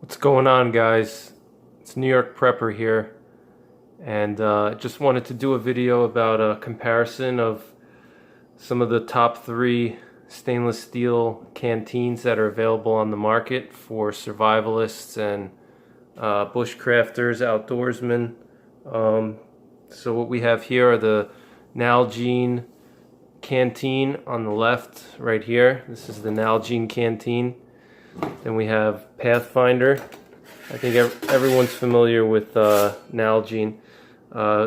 What's going on, guys? It's New York Prepper here, and just wanted to do a video about a comparison of some of the top 3 stainless steel canteens that are available on the market for survivalists and bushcrafters, outdoorsmen. So what we have here are the Nalgene Canteen on the left, right here. This is the Nalgene Canteen. Then we have Pathfinder. I think everyone's familiar with Nalgene.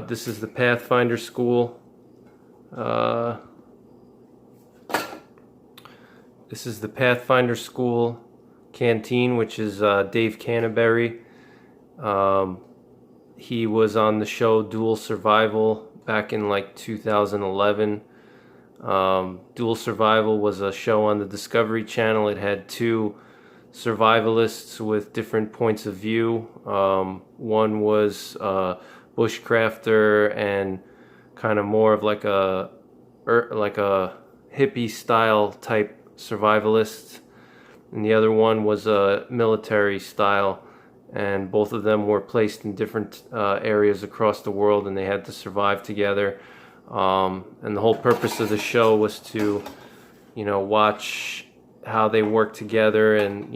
This is the Pathfinder school. This is the Pathfinder school canteen, which is Dave Canterbury. He was on the show Dual Survival back in like 2011. Dual Survival was a show on the Discovery Channel. It had 2 survivalists with different points of view. One was bushcrafter and kind of more of like a hippie style type survivalist, and the other one was a military style, and both of them were placed in different areas across the world, and they had to survive together. And the whole purpose of the show was to, watch how they work together and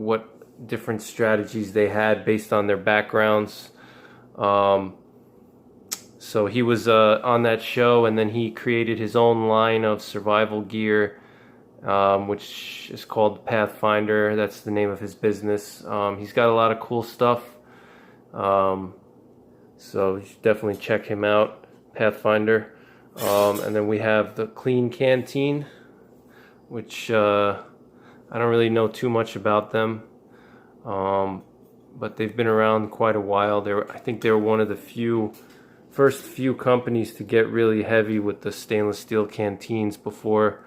what different strategies they had based on their backgrounds. So he was on that show, and then he created his own line of survival gear, which is called Pathfinder. That's the name of his business. He's got a lot of cool stuff, so you should definitely check him out, Pathfinder. And then we have the Klean Kanteen, which I don't really know too much about them, but they've been around quite a while. I think they were one of the first few companies to get really heavy with the stainless steel canteens before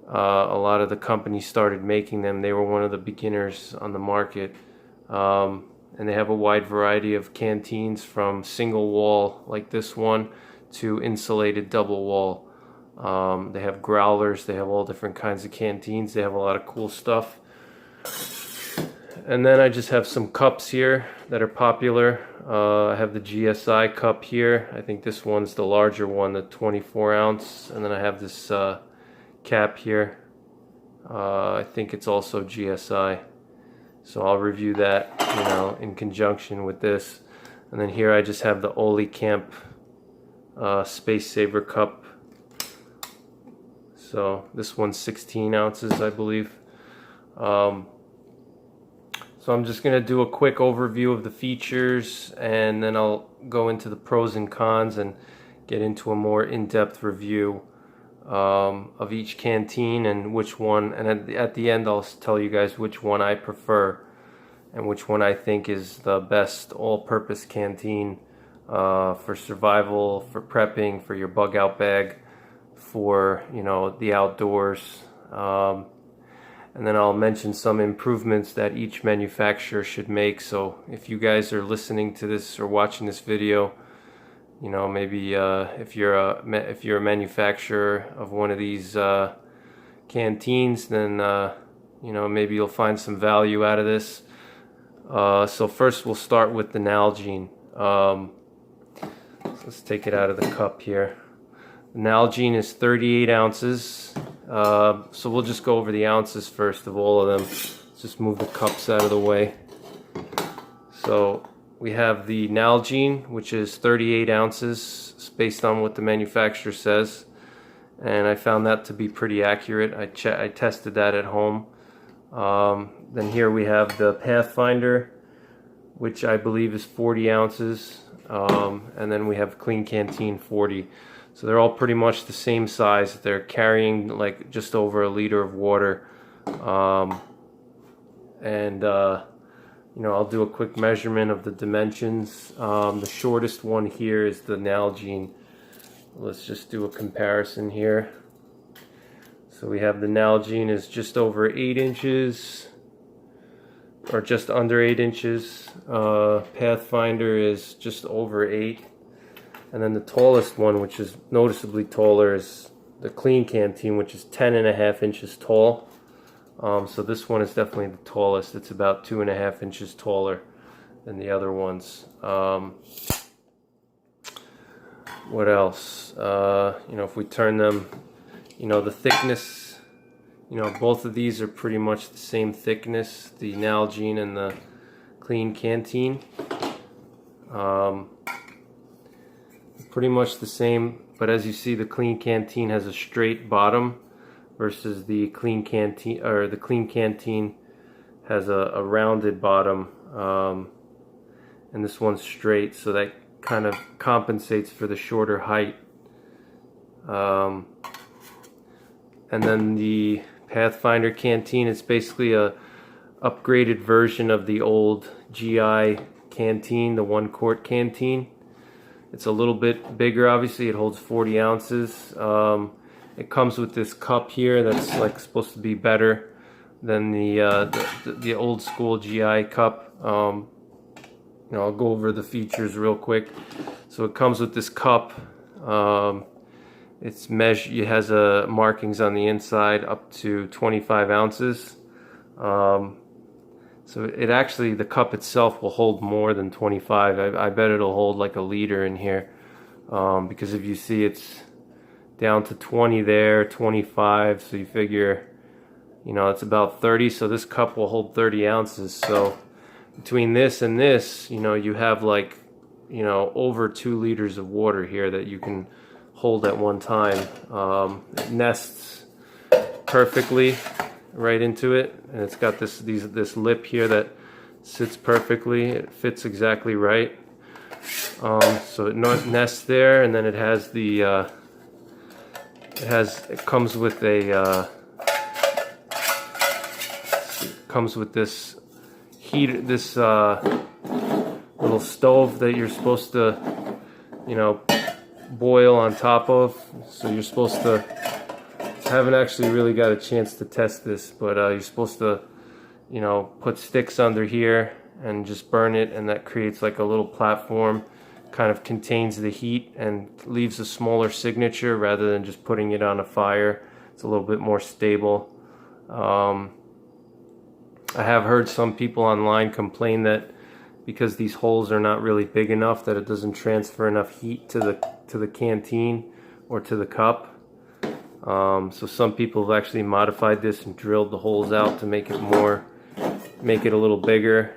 a lot of the companies started making them. They were one of the beginners on the market, and they have a wide variety of canteens, from single wall like this one to insulated double wall. They have growlers, they have all different kinds of canteens, they have a lot of cool stuff. And then I just have some cups here that are popular. I have the GSI cup here. I think this one's the larger one, the 24 ounce. And then I have this cap here. I think it's also GSI. So I'll review that, in conjunction with this. And then here I just have the Oli Camp Space Saver cup. So this one's 16 ounces, I believe. So I'm just going to do a quick overview of the features, and then I'll go into the pros and cons and get into a more in-depth review of each canteen and which one. And at the end, I'll tell you guys which one I prefer and which one I think is the best all-purpose canteen for survival, for prepping, for your bug-out bag, for the outdoors, and then I'll mention some improvements that each manufacturer should make. So if you guys are listening to this or watching this video, maybe if you're a manufacturer of one of these canteens, then maybe you'll find some value out of this. So first we'll start with the Nalgene. So let's take it out of the cup here. The Nalgene is 38 ounces. So we'll just go over the ounces first of all of them. Let's just move the cups out of the way. So we have the Nalgene, which is 38 ounces. It's based on what the manufacturer says, and I found that to be pretty accurate. I tested that at home. Then here we have the Pathfinder, which I believe is 40 ounces. And then we have Klean Kanteen 40. So they're all pretty much the same size. They're carrying like just over a liter of water. I'll do a quick measurement of the dimensions. The shortest one here is the Nalgene. Let's just do a comparison here. So we have the Nalgene is just over 8 inches, or just under 8 inches. Pathfinder is just over 8. And then the tallest one, which is noticeably taller, is the Klean Kanteen, which is 10.5 inches tall. So this one is definitely the tallest. It's about 2.5 inches taller than the other ones. What else? You know, if we turn them, you know, the thickness, you know, both of these are pretty much the same thickness, the Nalgene and the Kleen Kanteen. Pretty much the same, but as you see, the Klean Kanteen has a straight bottom versus the Klean Kanteen, or the Klean Kanteen has a rounded bottom, and this one's straight, so that kind of compensates for the shorter height. And then the Pathfinder Canteen is basically a upgraded version of the old GI canteen, the 1-quart canteen. It's a little bit bigger, obviously. It holds 40 ounces. It comes with this cup here that's like supposed to be better than the old school GI cup. You know, I'll go over the features real quick. So it comes with this cup. It's it has markings on the inside up to 25 ounces. So it actually, the cup itself will hold more than 25. I bet it'll hold like a liter in here, because if you see, it's down to 20 there, 25, so you figure, you know, it's about 30, so this cup will hold 30 ounces. So between this and this, you know, you have like, you know, over 2 liters of water here that you can hold at one time. It nests perfectly right into it, and it's got this lip here that sits perfectly. It fits exactly right. So it nests there, and then it has the it comes with a this little stove that you're supposed to, you know, boil on top of. So you're supposed to, I haven't actually really got a chance to test this, but you're supposed to, you know, put sticks under here and just burn it, and that creates like a little platform, kind of contains the heat and leaves a smaller signature rather than just putting it on a fire. It's a little bit more stable. I have heard some people online complain that because these holes are not really big enough, that it doesn't transfer enough heat to the canteen or to the cup. So some people have actually modified this and drilled the holes out to make it a little bigger.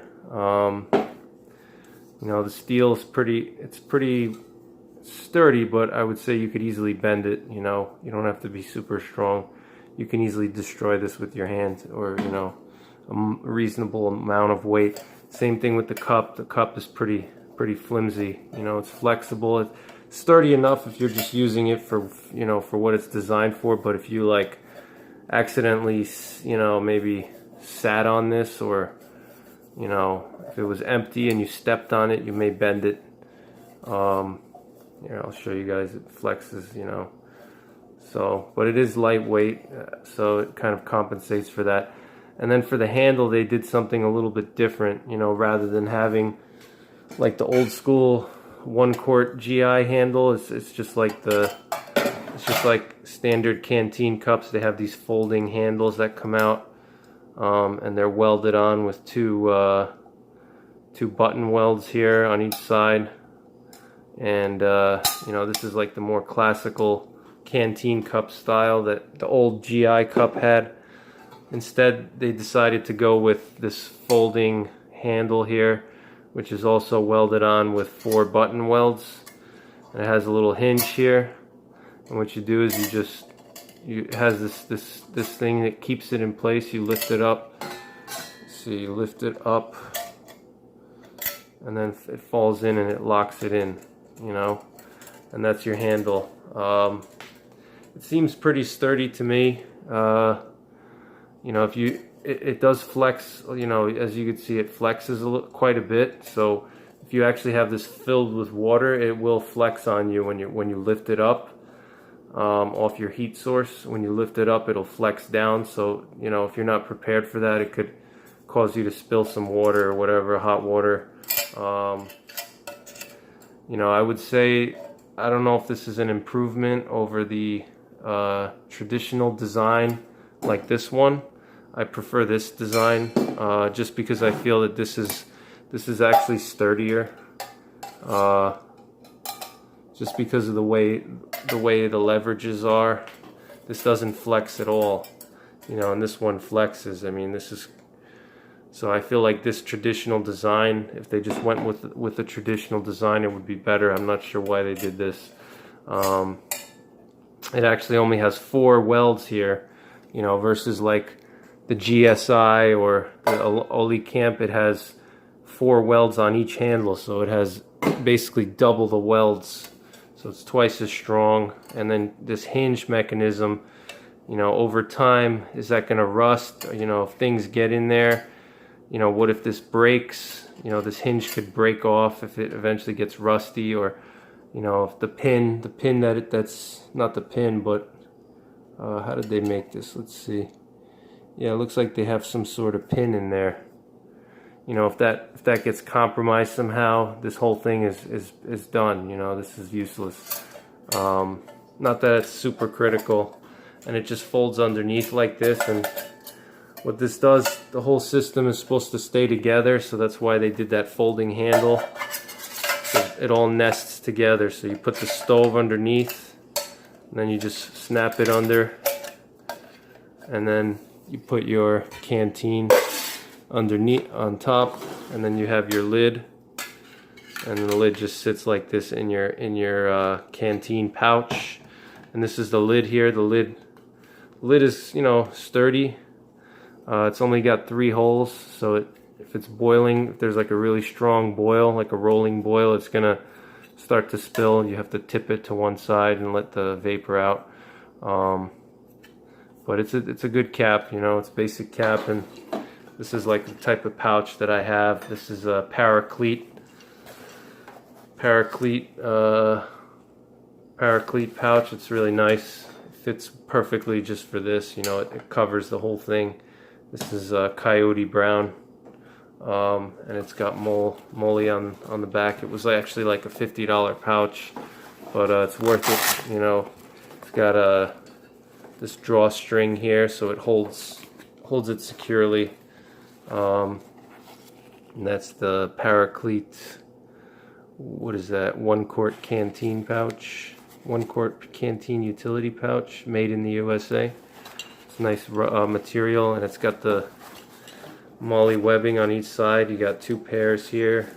You know, the steel is pretty sturdy, but I would say you could easily bend it. You know, you don't have to be super strong. You can easily destroy this with your hand, or, you know, a reasonable amount of weight. Same thing with the cup. The cup is pretty flimsy. You know, it's flexible. It's sturdy enough if you're just using it for, you know, for what it's designed for. But if you like accidentally, you know, maybe sat on this, or, you know, if it was empty and you stepped on it, you may bend it. Here, I'll show you guys. It flexes, you know. So, but it is lightweight, so it kind of compensates for that. And then for the handle, they did something a little bit different. You know, rather than having like the old school 1-quart GI handle, it's just like standard canteen cups. They have these folding handles that come out, and they're welded on with two button welds here on each side. And you know, this is like the more classical canteen cup style that the old GI cup had. Instead, they decided to go with this folding handle here, which is also welded on with 4 button welds. And it has a little hinge here, and what you do is it has this thing that keeps it in place. You lift it up. So you lift it up, and then it falls in and it locks it in, you know, and that's your handle. It seems pretty sturdy to me. You know, it does flex, you know, as you can see, it flexes quite a bit. So if you actually have this filled with water, it will flex on you when you lift it up off your heat source. When you lift it up, it'll flex down. So, you know, if you're not prepared for that, it could cause you to spill some water or whatever, hot water. You know, I would say, I don't know if this is an improvement over the traditional design like this one. I prefer this design just because I feel that this is actually sturdier. Just because of the way the leverages are. This doesn't flex at all, you know, and this one flexes. I mean, this is, so I feel like this traditional design, if they just went with the traditional design, it would be better. I'm not sure why they did this. It actually only has 4 welds here, you know, versus like the GSI or the Oli Camp, it has 4 welds on each handle, so it has basically double the welds. So it's twice as strong. And then this hinge mechanism, you know, over time, is that going to rust? You know, if things get in there, you know, what if this breaks? You know, this hinge could break off if it eventually gets rusty, or, you know, if the pin that's not the pin, but how did they make this? Let's see. Yeah, it looks like they have some sort of pin in there. You know, if that gets compromised somehow, this whole thing is done. You know, this is useless. Not that it's super critical, and it just folds underneath like this. And what this does, the whole system is supposed to stay together, so that's why they did that folding handle. So it all nests together. So you put the stove underneath, and then you just snap it under, and then you put your canteen underneath on top, and then you have your lid, and the lid just sits like this in your canteen pouch. And this is the lid here. The lid is, you know, sturdy. It's only got 3 holes, so if it's boiling, if there's like a really strong boil, like a rolling boil, it's gonna start to spill. You have to tip it to one side and let the vapor out. But it's a good cap, you know, it's basic cap. And this is like the type of pouch that I have. This is a Paraclete pouch. It's really nice. It fits perfectly just for this. You know, it covers the whole thing. This is Coyote Brown, and it's got moly on the back. It was actually like a $50 pouch, but it's worth it. You know, it's got this drawstring here, so it holds it securely. And that's the Paraclete, what is that, 1-quart canteen pouch, 1-quart canteen utility pouch, made in the USA. It's nice material, and it's got the moly webbing on each side. You got 2 pairs here.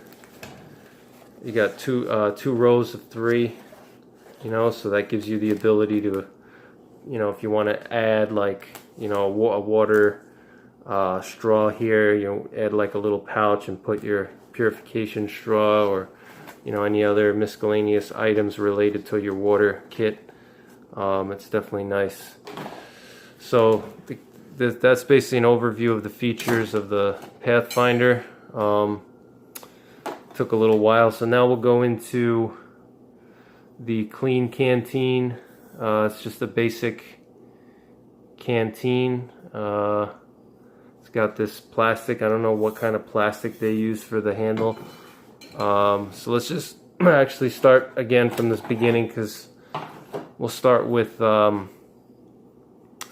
You got two rows of 3, you know, so that gives you the ability to, you know, if you want to add like, you know, a water straw here, you know, add like a little pouch and put your purification straw, or, you know, any other miscellaneous items related to your water kit. It's definitely nice. So that's basically an overview of the features of the Pathfinder. Took a little while, so now we'll go into the Klean Kanteen. It's just a basic canteen. It's got this plastic. I don't know what kind of plastic they use for the handle. So let's just actually start again from this beginning, because we'll start with, let's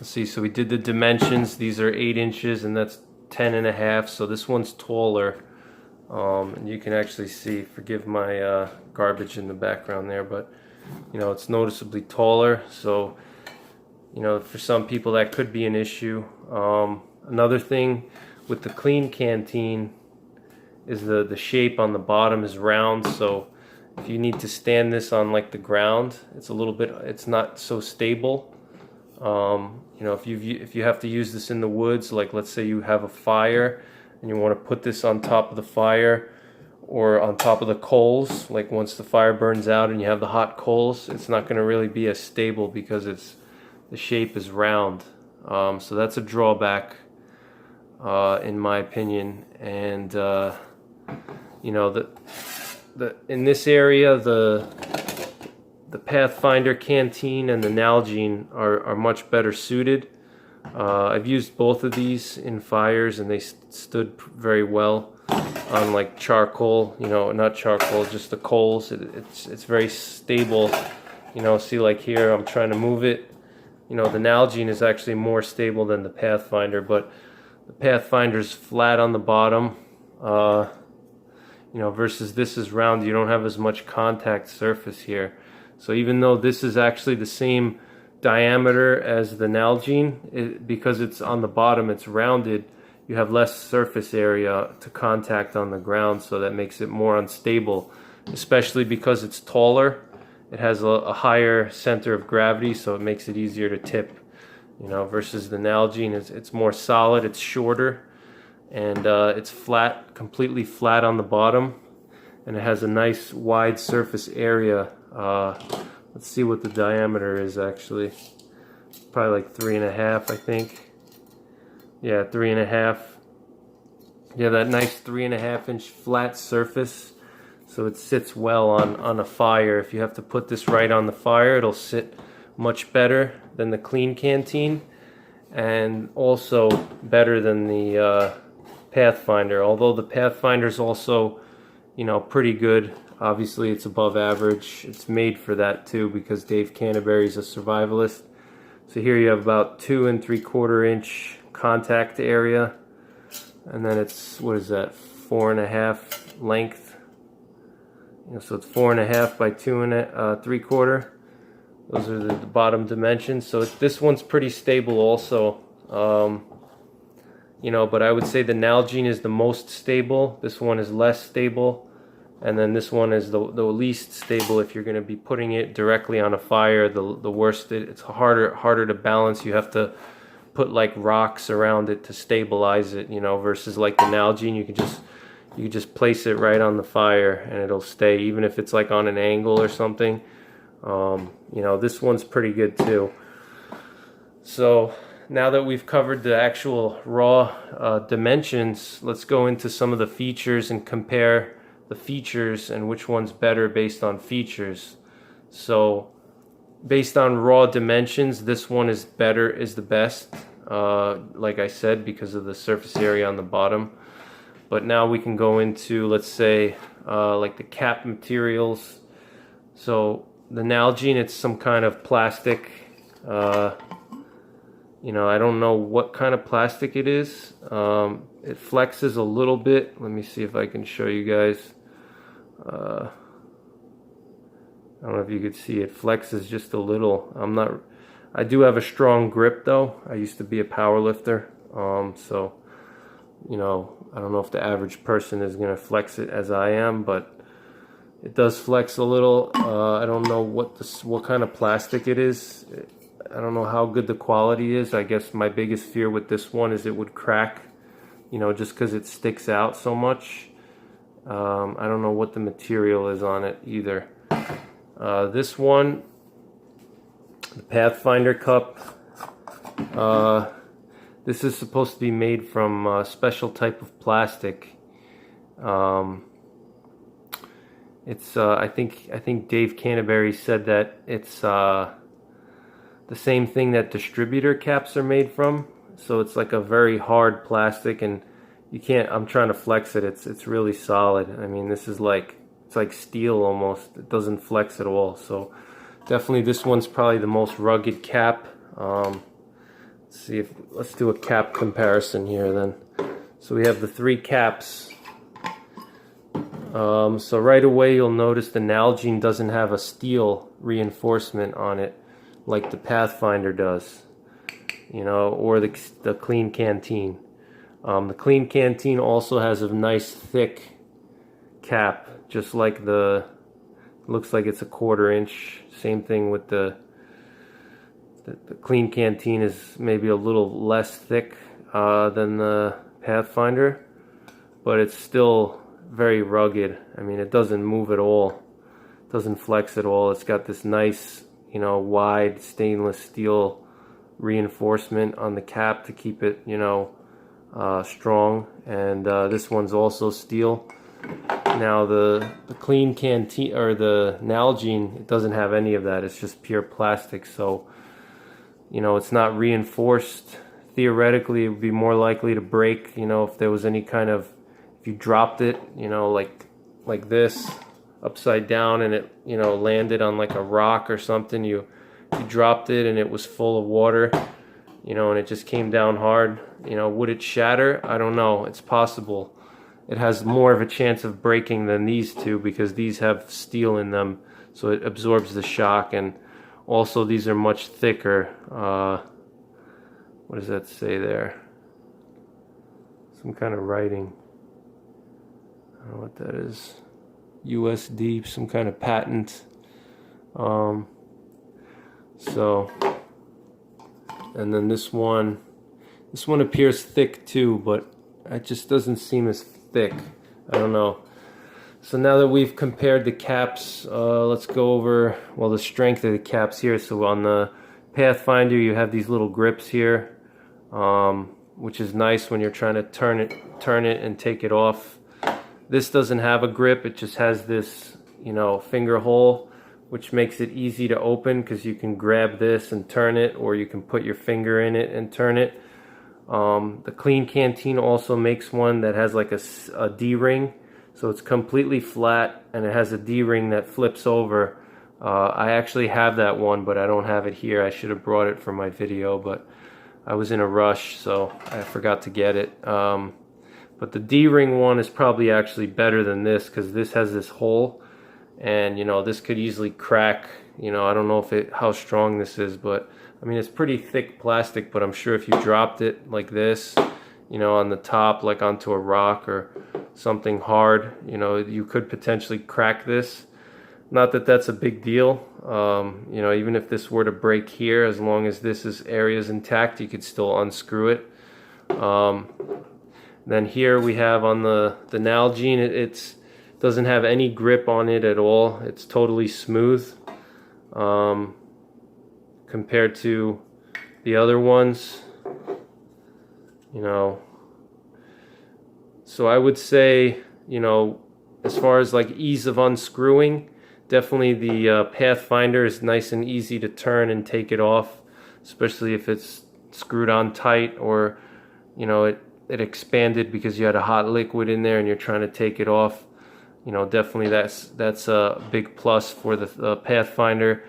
see, so we did the dimensions. These are 8 inches, and that's 10.5. So this one's taller. And you can actually see, forgive my garbage in the background there, but you know, it's noticeably taller. So, you know, for some people that could be an issue. Another thing with the Klean Kanteen is the shape on the bottom is round, so if you need to stand this on like the ground, it's not so stable. You know, if you have to use this in the woods, like let's say you have a fire and you want to put this on top of the fire or on top of the coals, like once the fire burns out and you have the hot coals, it's not going to really be as stable because the shape is round. So that's a drawback, in my opinion. And you know, in this area, the Pathfinder Canteen and the Nalgene are much better suited. I've used both of these in fires, and they stood very well on like charcoal. You know, not charcoal, just the coals. It's very stable. You know, see, like here, I'm trying to move it. You know, the Nalgene is actually more stable than the Pathfinder, but The Pathfinder's flat on the bottom, you know, versus this is round. You don't have as much contact surface here. So even though this is actually the same diameter as the Nalgene, because it's on the bottom, it's rounded, you have less surface area to contact on the ground, so that makes it more unstable, especially because it's taller. It has a higher center of gravity, so it makes it easier to tip, you know, versus the Nalgene. It's more solid, it's shorter, and it's flat, completely flat on the bottom, and it has a nice wide surface area. Let's see what the diameter is actually. Probably like 3.5, I think. Yeah, 3.5. Yeah, that nice 3.5-inch flat surface. So it sits well on a fire. If you have to put this right on the fire, it'll sit much better than the Kleen Kanteen, and also better than the Pathfinder. Although the Pathfinder is also, you know, pretty good. Obviously, it's above average. It's made for that too, because Dave Canterbury's a survivalist. So here you have about 2 3/4-inch contact area, and then it's, what is that, 4.5 length. You know, so it's 4.5 by 2 3/4. Those are the bottom dimensions. So this one's pretty stable also. You know, but I would say the Nalgene is the most stable. This one is less stable. And then this one is the least stable. If you're going to be putting it directly on a fire, the worst. It's harder to balance. You have to put like rocks around it to stabilize it, you know, versus like the Nalgene, you can just place it right on the fire and it'll stay, even if it's like on an angle or something. You know, this one's pretty good too. So now that we've covered the actual raw dimensions, let's go into some of the features and compare the features and which one's better based on features. So based on raw dimensions, this one is the best, like I said, because of the surface area on the bottom. But now we can go into, let's say, like the cap materials. So the Nalgene, it's some kind of plastic. You know, I don't know what kind of plastic it is. It flexes a little bit. Let me see if I can show you guys. I don't know if you could see it flexes just a little. I do have a strong grip though. I used to be a power lifter. So, you know, I don't know if the average person is going to flex it as I am, but it does flex a little. I don't know what kind of plastic it is. I don't know how good the quality is. I guess my biggest fear with this one is it would crack, you know, just because it sticks out so much. I don't know what the material is on it either. This one, the Pathfinder cup, this is supposed to be made from a special type of plastic. It's I think Dave Canterbury said that it's the same thing that distributor caps are made from. So it's like a very hard plastic, and you can't. I'm trying to flex it. It's really solid. I mean, this is like, it's like steel almost. It doesn't flex at all. So definitely this one's probably the most rugged cap. Let's do a cap comparison here then. So we have the 3 caps. So right away you'll notice the Nalgene doesn't have a steel reinforcement on it like the Pathfinder does, you know, or the Klean Kanteen. The Klean Kanteen also has a nice thick cap, just like looks like it's a 1/4 inch. Same thing with the Klean Kanteen is maybe a little less thick than the Pathfinder, but it's still very rugged. I mean, it doesn't move at all. It doesn't flex at all. It's got this nice, you know, wide stainless steel reinforcement on the cap to keep it, you know, strong. And this one's also steel. Now the Kleen Kanteen, or the Nalgene, it doesn't have any of that. It's just pure plastic. So, you know, it's not reinforced. Theoretically, it would be more likely to break, you know, if there was any kind of, if you dropped it, you know, like this, upside down, and it, you know, landed on like a rock or something, you dropped it and it was full of water, you know, and it just came down hard, you know, would it shatter? I don't know. It's possible. It has more of a chance of breaking than these two because these have steel in them, so it absorbs the shock, and also these are much thicker. What does that say there? Some kind of writing. I don't know what that is. USD, some kind of patent. So, and then this one appears thick too, but it just doesn't seem as thick. I don't know. So now that we've compared the caps, let's go over, well, the strength of the caps here. So on the Pathfinder, you have these little grips here, which is nice when you're trying to turn it and take it off. This doesn't have a grip. It just has this, you know, finger hole, which makes it easy to open because you can grab this and turn it, or you can put your finger in it and turn it. The Klean Kanteen also makes one that has like a D-ring, so it's completely flat and it has a D-ring that flips over. I actually have that one, but I don't have it here. I should have brought it for my video, but I was in a rush, so I forgot to get it. But the D-ring one is probably actually better than this because this has this hole, and you know, this could easily crack. You know, I don't know how strong this is, but I mean, it's pretty thick plastic, but I'm sure if you dropped it like this, you know, on the top, like onto a rock or something hard, you know, you could potentially crack this. Not that that's a big deal. You know, even if this were to break here, as long as this area is intact, you could still unscrew it. Then here we have on the Nalgene, it doesn't have any grip on it at all. It's totally smooth compared to the other ones, you know. So I would say, you know, as far as like ease of unscrewing, definitely the Pathfinder is nice and easy to turn and take it off, especially if it's screwed on tight, or you know, it expanded because you had a hot liquid in there and you're trying to take it off. You know, definitely that's a big plus for the Pathfinder.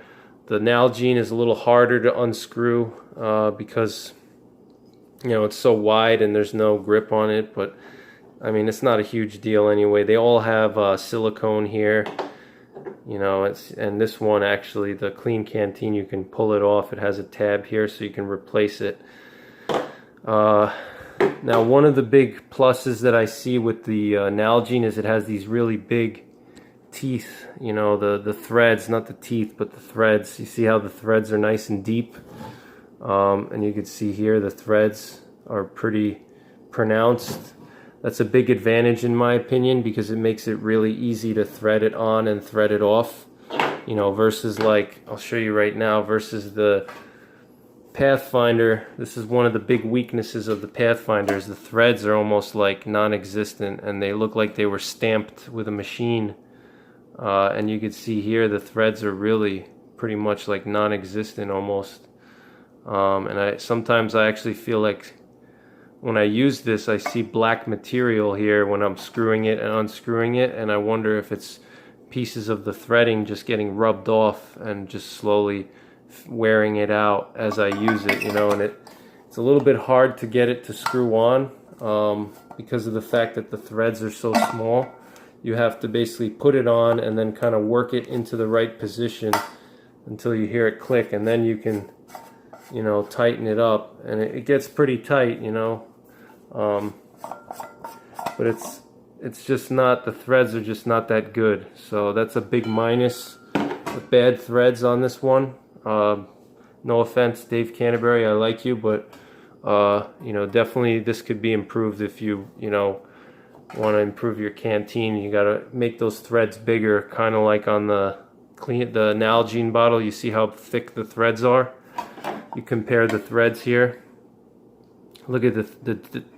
The Nalgene is a little harder to unscrew because, you know, it's so wide and there's no grip on it, but I mean, it's not a huge deal anyway. They all have silicone here, you know. And this one actually, the Klean Kanteen, you can pull it off. It has a tab here so you can replace it. Now, one of the big pluses that I see with the Nalgene is it has these really big teeth, you know, the threads, not the teeth, but the threads. You see how the threads are nice and deep? And you can see here the threads are pretty pronounced. That's a big advantage in my opinion because it makes it really easy to thread it on and thread it off, you know, versus like, I'll show you right now, versus the Pathfinder. This is one of the big weaknesses of the Pathfinders. The threads are almost like non-existent and they look like they were stamped with a machine. And you can see here the threads are really pretty much like non-existent almost. And sometimes I actually feel like when I use this, I see black material here when I'm screwing it and unscrewing it, and I wonder if it's pieces of the threading just getting rubbed off and just slowly wearing it out as I use it, you know. And it's a little bit hard to get it to screw on because of the fact that the threads are so small. You have to basically put it on and then kind of work it into the right position until you hear it click, and then you can, you know, tighten it up, and it gets pretty tight, you know. But it's just not, the threads are just not that good, so that's a big minus. The bad threads on this one. No offense, Dave Canterbury, I like you, but you know, definitely this could be improved if you know, want to improve your canteen. You got to make those threads bigger, kind of like on the Nalgene bottle. You see how thick the threads are? You compare the threads here. Look at the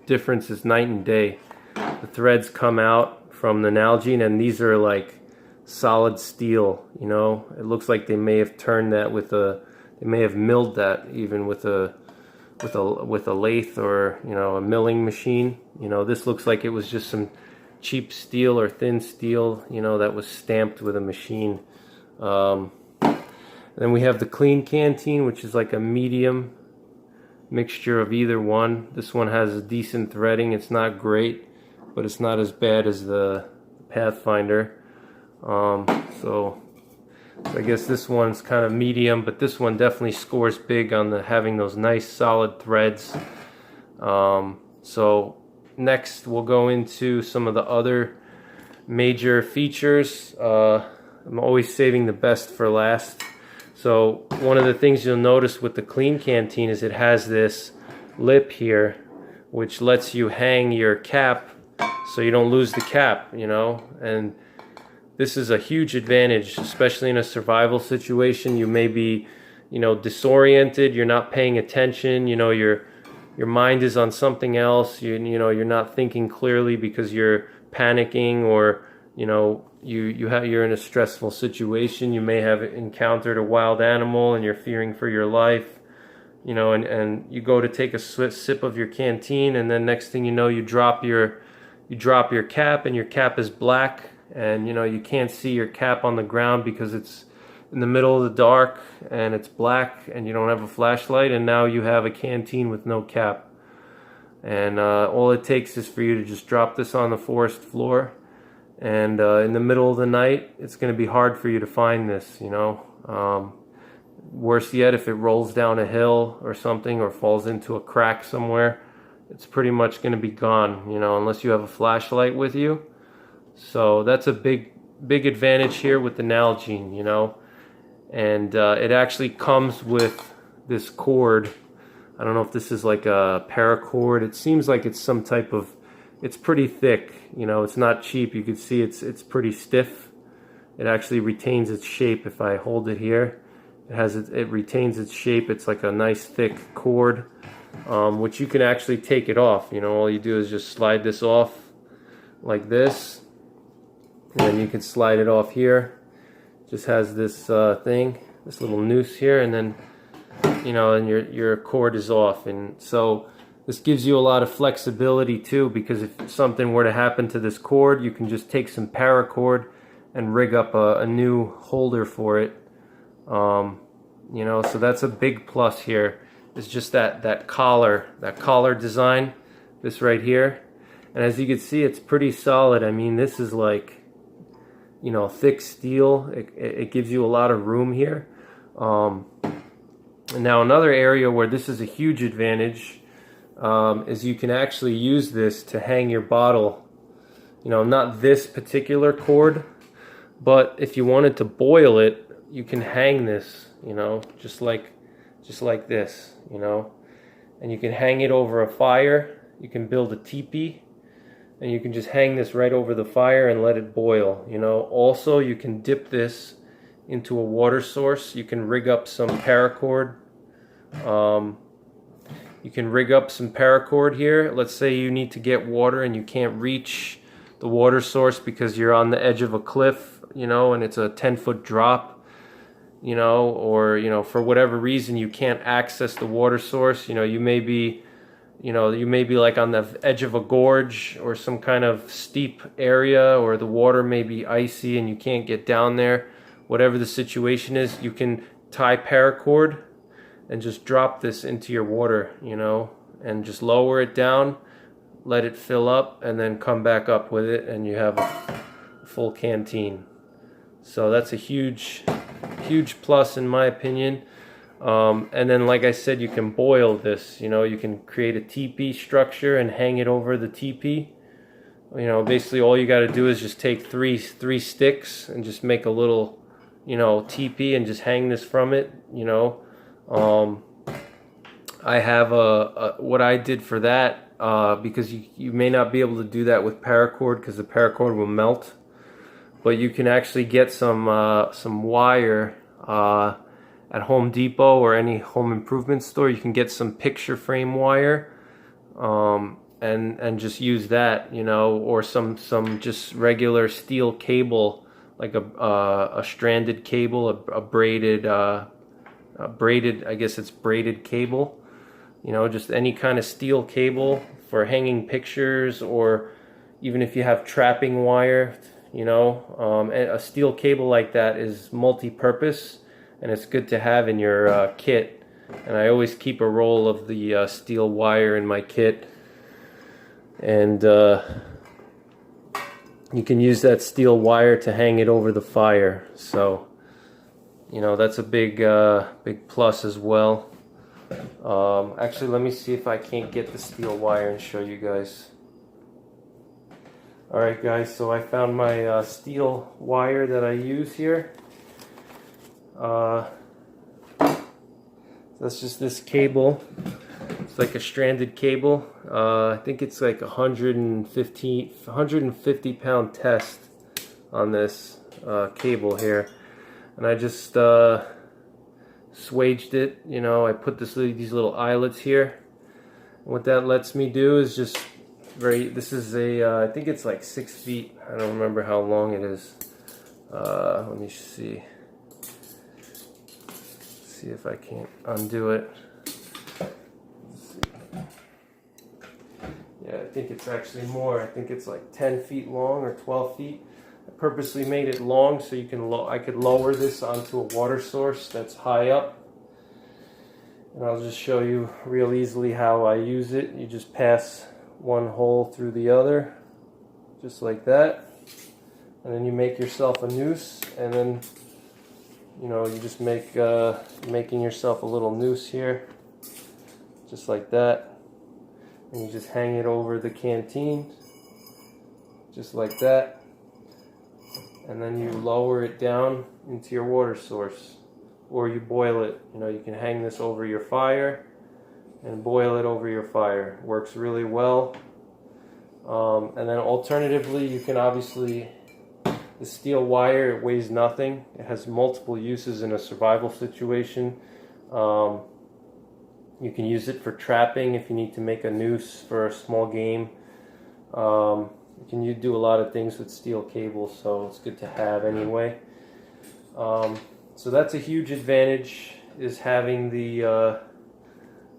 difference is night and day. The threads come out from the Nalgene, and these are like solid steel, you know. It looks like they may have turned that they may have milled that even with a lathe or, you know, a milling machine. You know, this looks like it was just some cheap steel or thin steel, you know, that was stamped with a machine. Then we have the Klean Kanteen, which is like a medium mixture of either one. This one has a decent threading. It's not great, but it's not as bad as the Pathfinder. So I guess this one's kind of medium, but this one definitely scores big on the having those nice solid threads. So next we'll go into some of the other major features. I'm always saving the best for last. So one of the things you'll notice with the Klean Kanteen is it has this lip here, which lets you hang your cap so you don't lose the cap, you know. And this is a huge advantage, especially in a survival situation. You may be, you know, disoriented, you're not paying attention, you know, your mind is on something else, you know, you're not thinking clearly because you're panicking, or, you know, you're in a stressful situation. You may have encountered a wild animal and you're fearing for your life, you know, and you go to take a sip of your canteen, and then next thing you know, you drop your cap, and your cap is black, and you know, you can't see your cap on the ground because it's in the middle of the dark and it's black, and you don't have a flashlight, and now you have a canteen with no cap. And all it takes is for you to just drop this on the forest floor, and in the middle of the night, it's going to be hard for you to find this, you know. Worse yet, if it rolls down a hill or something, or falls into a crack somewhere, it's pretty much going to be gone, you know, unless you have a flashlight with you. So that's a big advantage here with the Nalgene, you know. And it actually comes with this cord. I don't know if this is like a paracord. It seems like it's some type of, it's pretty thick, you know, it's not cheap. You can see it's pretty stiff. It actually retains its shape. If I hold it here, it retains its shape. It's like a nice thick cord, which you can actually take it off. You know, all you do is just slide this off like this, and then you can slide it off here. Just has this thing, this little noose here, and then, you know, and your cord is off. And so this gives you a lot of flexibility too, because if something were to happen to this cord, you can just take some paracord and rig up a new holder for it. You know, so that's a big plus here. It's just that collar design, this right here. And as you can see, it's pretty solid. I mean, this is like, you know, thick steel. It gives you a lot of room here. And now another area where this is a huge advantage is you can actually use this to hang your bottle. You know, not this particular cord, but if you wanted to boil it, you can hang this, you know, just like this, you know, and you can hang it over a fire. You can build a teepee, and you can just hang this right over the fire and let it boil, you know. Also, you can dip this into a water source. You can rig up some paracord. You can rig up some paracord here. Let's say you need to get water and you can't reach the water source because you're on the edge of a cliff, you know, and it's a 10-foot drop, you know, or, you know, for whatever reason you can't access the water source. You know, you may be like on the edge of a gorge or some kind of steep area, or the water may be icy and you can't get down there. Whatever the situation is, you can tie paracord and just drop this into your water, you know, and just lower it down, let it fill up, and then come back up with it, and you have a full canteen. So that's a huge plus in my opinion. And then, like I said, you can boil this. You know, you can create a teepee structure and hang it over the teepee. You know, basically all you got to do is just take three sticks and just make a little, you know, teepee and just hang this from it. You know, I have what I did for that, because you may not be able to do that with paracord because the paracord will melt. But you can actually get some wire at Home Depot or any home improvement store. You can get some picture frame wire, and just use that, you know, or some just regular steel cable, like a stranded cable, a braided, I guess it's braided cable, you know, just any kind of steel cable for hanging pictures, or even if you have trapping wire, you know, a steel cable like that is multi-purpose, and it's good to have in your kit. And I always keep a roll of the steel wire in my kit, and you can use that steel wire to hang it over the fire. So, you know, that's a big big plus as well. Actually, let me see if I can't get the steel wire and show you guys. Alright guys, so I found my steel wire that I use here. That's just this cable. It's like a stranded cable. I think it's like 150 pound test on this cable here. And I just swaged it, you know. I put these little eyelets here. And what that lets me do is just this is a, I think it's like 6 feet. I don't remember how long it is. Let me see. See if I can't undo it. Let's see. Yeah, I think it's actually more. I think it's like 10 feet long or 12 feet. I purposely made it long so you can I could lower this onto a water source that's high up. And I'll just show you real easily how I use it. You just pass one hole through the other, just like that, and then you make yourself a noose, and then, you know, you just making yourself a little noose here, just like that, and you just hang it over the canteen, just like that, and then you lower it down into your water source, or you boil it. You know, you can hang this over your fire and boil it over your fire. Works really well. And then alternatively, you can obviously, the steel wire, it weighs nothing. It has multiple uses in a survival situation. You can use it for trapping if you need to make a noose for a small game. You can do a lot of things with steel cables, so it's good to have anyway. So that's a huge advantage, is having the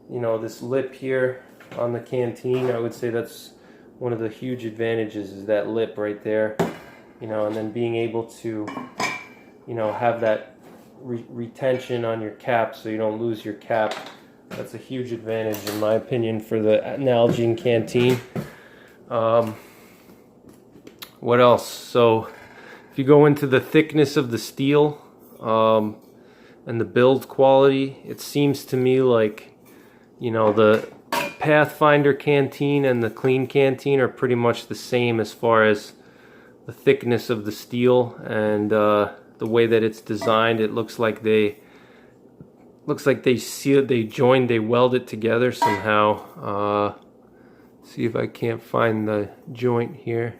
you know, this lip here on the canteen. I would say that's one of the huge advantages, is that lip right there, you know, and then being able to, you know, have that retention on your cap so you don't lose your cap. That's a huge advantage, in my opinion, for the Nalgene Canteen. What else? So if you go into the thickness of the steel and the build quality, it seems to me like, you know, the Pathfinder Canteen and the Klean Kanteen are pretty much the same as far as the thickness of the steel and the way that it's designed. It looks like they weld it together somehow. See if I can't find the joint here.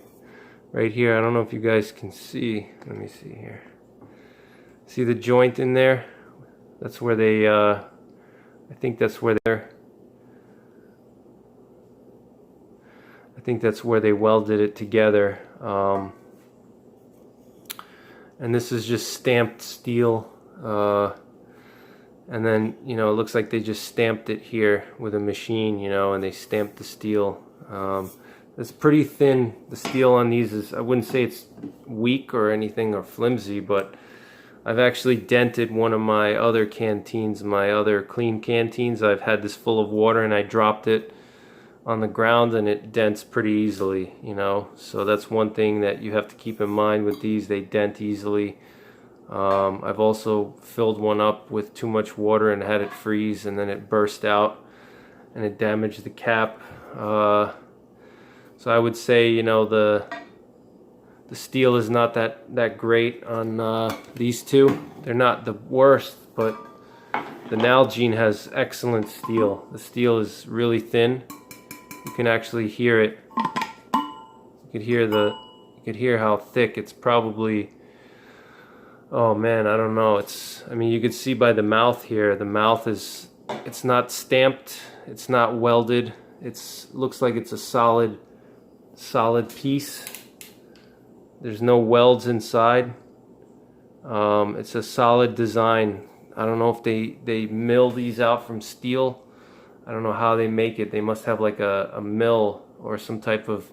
Right here, I don't know if you guys can see. Let me see here. See the joint in there? That's where they I think that's where they welded it together. And this is just stamped steel. And then, you know, it looks like they just stamped it here with a machine, you know, and they stamped the steel. It's pretty thin. The steel on these is, I wouldn't say it's weak or anything or flimsy, but I've actually dented one of my other canteens, my other Klean Kanteens. I've had this full of water and I dropped it on the ground and it dents pretty easily, you know. So that's one thing that you have to keep in mind with these. They dent easily. I've also filled one up with too much water and had it freeze, and then it burst out and it damaged the cap. So I would say, you know, the steel is not that great on these two. They're not the worst, but the Nalgene has excellent steel. The steel is really thin. You can actually hear it. You could hear how thick it's probably. Oh man, I don't know. I mean, you could see by the mouth here. The mouth it's not stamped. It's not welded. Looks like it's a solid piece. There's no welds inside. It's a solid design. I don't know if they mill these out from steel. I don't know how they make it. They must have like a mill or some type of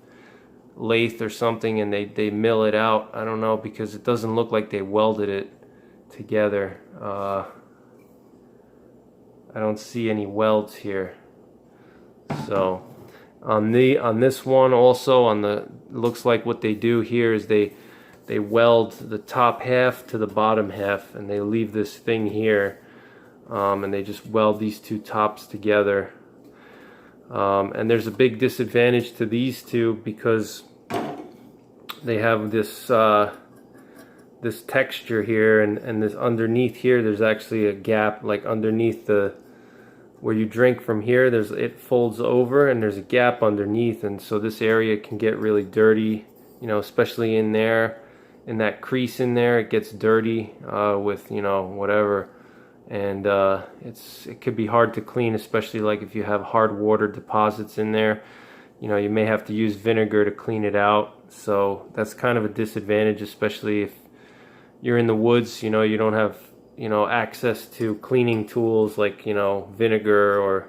lathe or something, and they mill it out. I don't know, because it doesn't look like they welded it together. I don't see any welds here. So on this one also, looks like what they do here is they weld the top half to the bottom half, and they leave this thing here, and they just weld these two tops together. And there's a big disadvantage to these two because they have this this texture here, and this underneath here there's actually a gap, like underneath where you drink from here, it folds over and there's a gap underneath, and so this area can get really dirty, you know, especially in there, in that crease in there, it gets dirty with, you know, whatever, and it could be hard to clean, especially like if you have hard water deposits in there. You know, you may have to use vinegar to clean it out, so that's kind of a disadvantage, especially if you're in the woods, you know, you don't have, you know, access to cleaning tools like, you know, vinegar, or,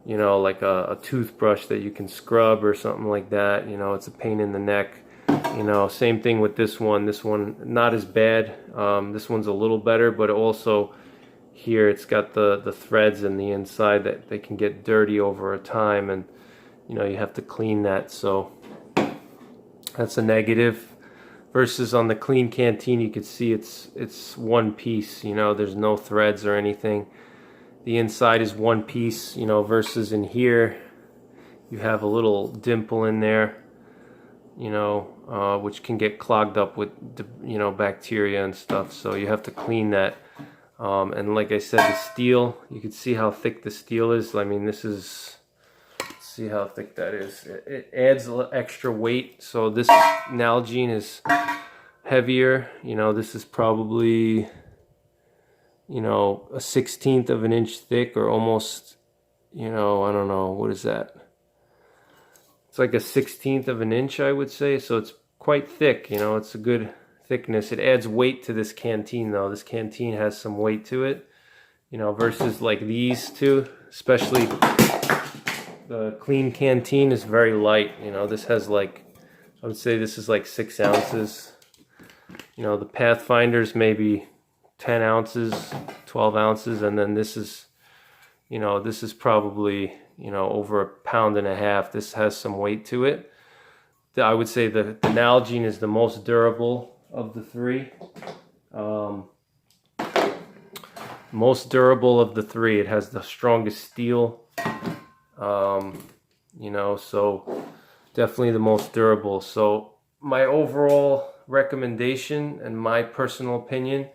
you know, like a toothbrush that you can scrub or something like that. You know, it's a pain in the neck. You know, same thing with this one. This one, not as bad. This one's a little better, but also here it's got the threads in the inside that they can get dirty over a time, and, you know, you have to clean that. So that's a negative. Versus on the Klean Kanteen, you can see it's one piece, you know, there's no threads or anything. The inside is one piece, you know, versus in here, you have a little dimple in there, you know, which can get clogged up with, you know, bacteria and stuff. So you have to clean that. And like I said, the steel, you can see how thick the steel is. I mean, this is, see how thick that is. It adds a little extra weight. So this Nalgene is heavier. You know, this is probably, you know, a 1/16 of an inch thick, or almost, you know, I don't know, what is that? It's like a 1/16 of an inch, I would say. So it's quite thick, you know, it's a good thickness. It adds weight to this canteen though. This canteen has some weight to it, you know, versus like these two, especially the Kleen Kanteen is very light. You know, this has like, I would say this is like 6 ounces. You know, the Pathfinder's maybe 10 ounces, 12 ounces, and then this is, you know, this is probably, you know, over 1.5 pounds. This has some weight to it. I would say the Nalgene is the most durable of the three. Most durable of the three. It has the strongest steel. You know, so definitely the most durable. So my overall recommendation and my personal opinion,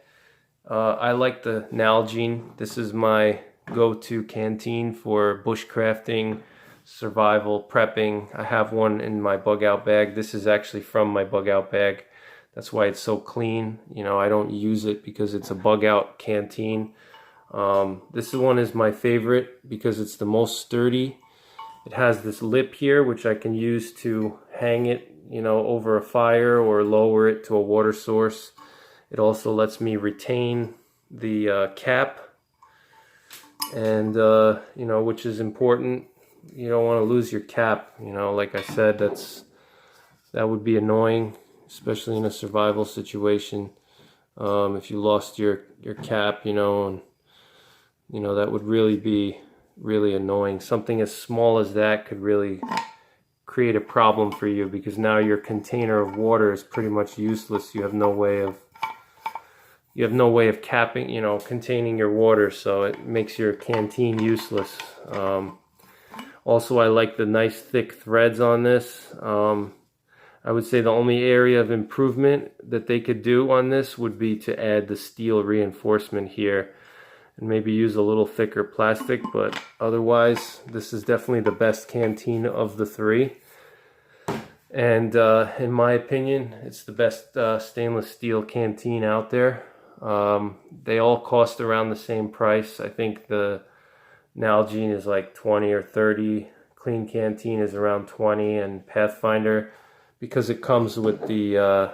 I like the Nalgene. This is my go-to canteen for bushcrafting, survival, prepping. I have one in my bug out bag. This is actually from my bug out bag. That's why it's so clean. You know, I don't use it because it's a bug out canteen. This one is my favorite because it's the most sturdy. It has this lip here, which I can use to hang it, you know, over a fire or lower it to a water source. It also lets me retain the cap, and you know, which is important. You don't want to lose your cap. You know, like I said, that would be annoying, especially in a survival situation. If you lost your cap, you know, and you know, that would really be really annoying. Something as small as that could really create a problem for you, because now your container of water is pretty much useless. You have no way of capping, you know, containing your water, so it makes your canteen useless. Also, I like the nice thick threads on this. I would say the only area of improvement that they could do on this would be to add the steel reinforcement here and maybe use a little thicker plastic, but otherwise this is definitely the best canteen of the three. And in my opinion, it's the best stainless steel canteen out there. They all cost around the same price. I think the Nalgene is like 20 or 30. Klean Kanteen is around 20, and Pathfinder, because it comes with the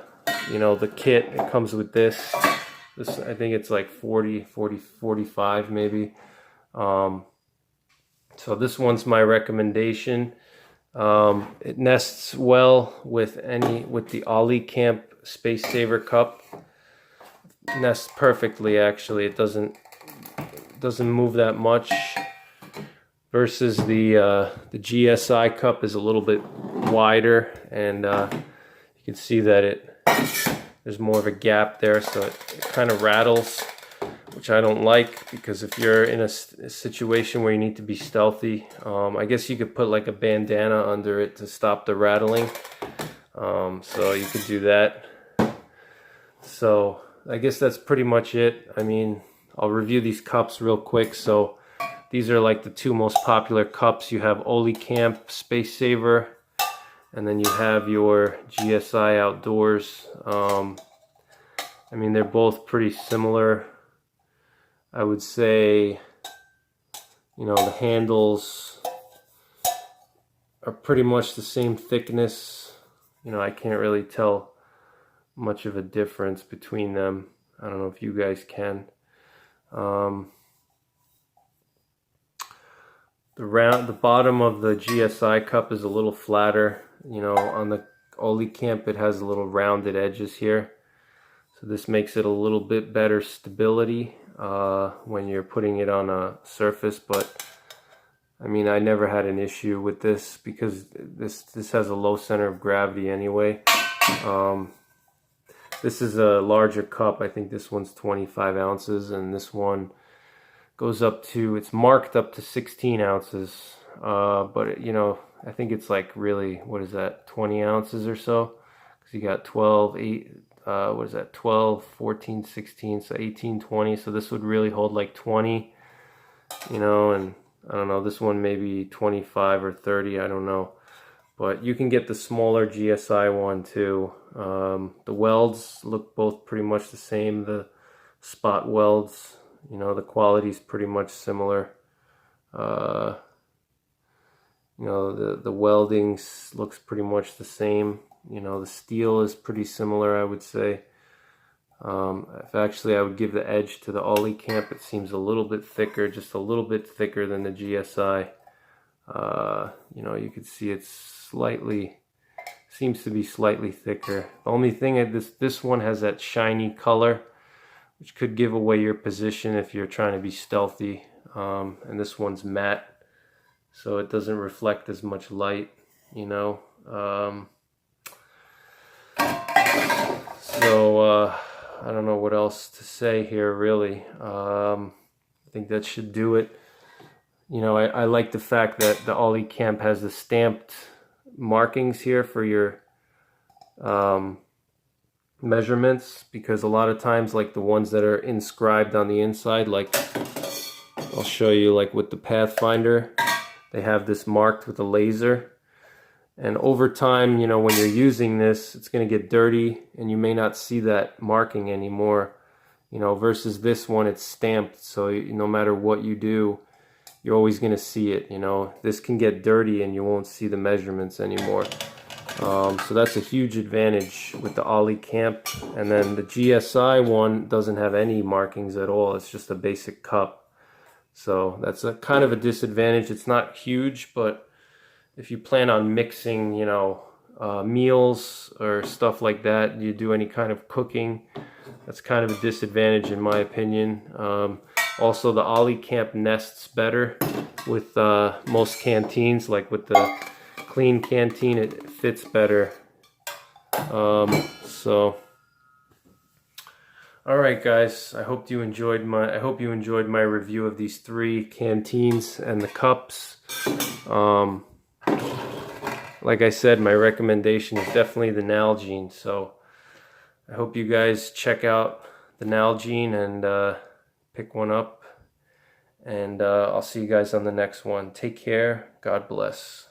you know, the kit, it comes with this. I think it's like 45 maybe. So this one's my recommendation. It nests well with the Ollie Camp Space Saver cup. Nests perfectly, actually. It doesn't, doesn't move that much. Versus the GSI cup is a little bit wider, and you can see that there's more of a gap there, so it kind of rattles, which I don't like, because if you're in a situation where you need to be stealthy, I guess you could put like a bandana under it to stop the rattling, so you could do that. So I guess that's pretty much it. I mean, I'll review these cups real quick. So these are like the two most popular cups. You have Oli Camp Space Saver, and then you have your GSI Outdoors. I mean, they're both pretty similar. I would say, you know, the handles are pretty much the same thickness. You know, I can't really tell much of a difference between them. I don't know if you guys can. The bottom of the GSI cup is a little flatter. You know, on the Oli Camp it has a little rounded edges here, so this makes it a little bit better stability when you're putting it on a surface. But I mean, I never had an issue with this because this has a low center of gravity anyway. This is a larger cup. I think this one's 25 ounces, and this one goes up to, it's marked up to 16 ounces. But you know, I think it's like really, what is that, 20 ounces or so? Because you got 12, 8, what is that, 12, 14, 16, so 18, 20. So this would really hold like 20, you know, and I don't know, this one maybe 25 or 30, I don't know. But you can get the smaller GSI one too. The welds look both pretty much the same. The spot welds, you know, the quality is pretty much similar. You know, the welding looks pretty much the same. You know, the steel is pretty similar, I would say. If actually I would give the edge to the Oli Camp, it seems a little bit thicker, just a little bit thicker than the GSI. You know, you could see it's seems to be slightly thicker. The only thing is this one has that shiny color, which could give away your position if you're trying to be stealthy. And this one's matte, so it doesn't reflect as much light, you know. So I don't know what else to say here, really. I think that should do it. You know, I like the fact that the Oli Camp has the stamped markings here for your measurements, because a lot of times, like the ones that are inscribed on the inside, like I'll show you, like with the Pathfinder, they have this marked with a laser, and over time, you know, when you're using this, it's going to get dirty and you may not see that marking anymore, you know, versus this one, it's stamped, so no matter what you do, you're always going to see it. You know, this can get dirty and you won't see the measurements anymore. So that's a huge advantage with the Oli Camp. And then the GSI one doesn't have any markings at all. It's just a basic cup. So that's a kind of a disadvantage. It's not huge, but if you plan on mixing, you know, meals or stuff like that, you do any kind of cooking, that's kind of a disadvantage in my opinion. Also, the Oli Camp nests better with most canteens, like with the Klean Kanteen, it fits better. So, all right, guys. I hope you enjoyed my review of these 3 canteens and the cups. Like I said, my recommendation is definitely the Nalgene. So, I hope you guys check out the Nalgene and pick one up, and I'll see you guys on the next one. Take care. God bless.